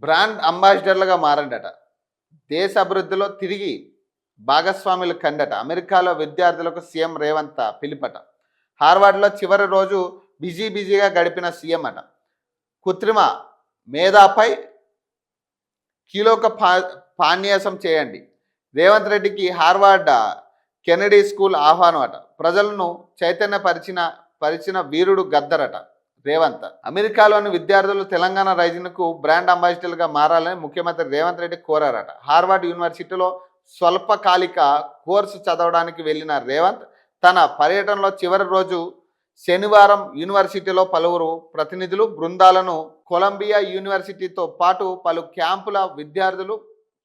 Brand అంబాసిడర్లుగా మారండట. దేశ అభివృద్ధిలో తిరిగి భాగస్వాములు కండట. అమెరికాలో విద్యార్థులకు సీఎం రేవంత్ పిలుపట. హార్వర్డ్‌లో చివరి రోజు బిజీగా గడిపిన సీఎం అట. కృత్రిమ మేధాపై కీలక పాన్యాసం చేయండి. రేవంత్ రెడ్డికి హార్వర్డ్ కెనడీ స్కూల్ ఆహ్వానం అట. ప్రజలను పరిచిన వీరుడు గద్దరట రేవంత్. అమెరికాలోని విద్యార్థులు తెలంగాణ రైజిన్కు బ్రాండ్ అంబాసిడర్లుగా మారాలని ముఖ్యమంత్రి రేవంత్ రెడ్డి కోరారట. హార్వర్డ్ యూనివర్సిటీలో స్వల్పకాలిక కోర్సు చదవడానికి వెళ్ళిన రేవంత్ తన పర్యటనలో చివరి రోజు శనివారం యూనివర్సిటీలో పలువురు ప్రతినిధులు బృందాలను, కొలంబియా యూనివర్సిటీతో పాటు పలు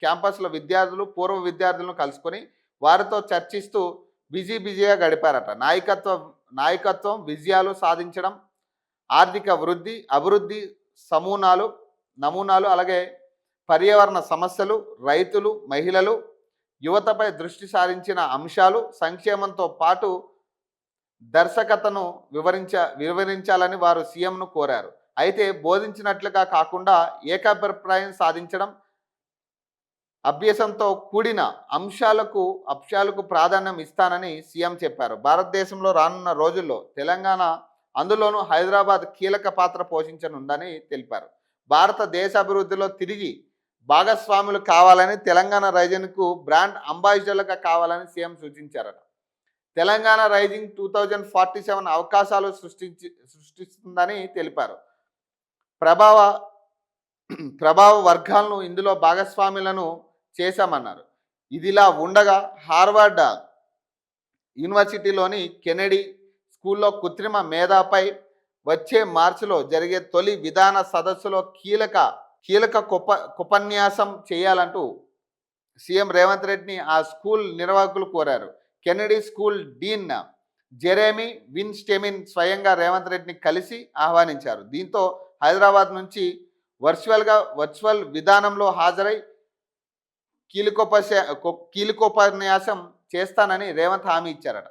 క్యాంపస్ల విద్యార్థులు, పూర్వ విద్యార్థులను కలుసుకొని వారితో చర్చిస్తూ బిజీగా గడిపారట. నాయకత్వం, విజయాలు సాధించడం, ఆర్థిక అభివృద్ధి నమూనాలు, అలాగే పర్యావరణ సమస్యలు, రైతులు, మహిళలు, యువతపై దృష్టి సారించిన అంశాలు, సంక్షేమంతో పాటు దర్శకతను వివరించాలని వారు సీఎంను కోరారు. అయితే బోధించినట్లుగా కాకుండా ఏకాభిప్రాయం సాధించడం, అభ్యాసంతో కూడిన అంశాలకు ప్రాధాన్యం ఇస్తానని సీఎం చెప్పారు. భారతదేశంలో రానున్న రోజుల్లో తెలంగాణ, అందులోనూ హైదరాబాద్ కీలక పాత్ర పోషించనుందని తెలిపారు. భారతదేశ అభివృద్ధిలో తిరిగి భాగస్వాములు కావాలని, తెలంగాణ రైజిన్కు బ్రాండ్ అంబాసిడర్లుగా కావాలని సీఎం సూచించారట. తెలంగాణ రైజింగ్ 2047 అవకాశాలు సృష్టిస్తుందని తెలిపారు. ప్రభావ వర్గాలను ఇందులో భాగస్వాములను చేశామన్నారు. ఇదిలా ఉండగా హార్వర్డ్ యూనివర్సిటీలోని కెనడీ స్కూల్లో కృత్రిమ మేధాపై వచ్చే మార్చిలో జరిగే తొలి విధాన సదస్సులో కీలక ఉపన్యాసం చేయాలంటూ సీఎం రేవంత్ రెడ్డిని ఆ స్కూల్ నిర్వాహకులు కోరారు. కెనడీ స్కూల్ డీన్ జెరెమీ విన్స్టెమిన్ స్వయంగా రేవంత్ రెడ్డిని కలిసి ఆహ్వానించారు. దీంతో హైదరాబాద్ నుంచి వర్చువల్ విధానంలో హాజరై కీలకోపన్యాసం చేస్తానని రేవంత్ హామీ ఇచ్చారట.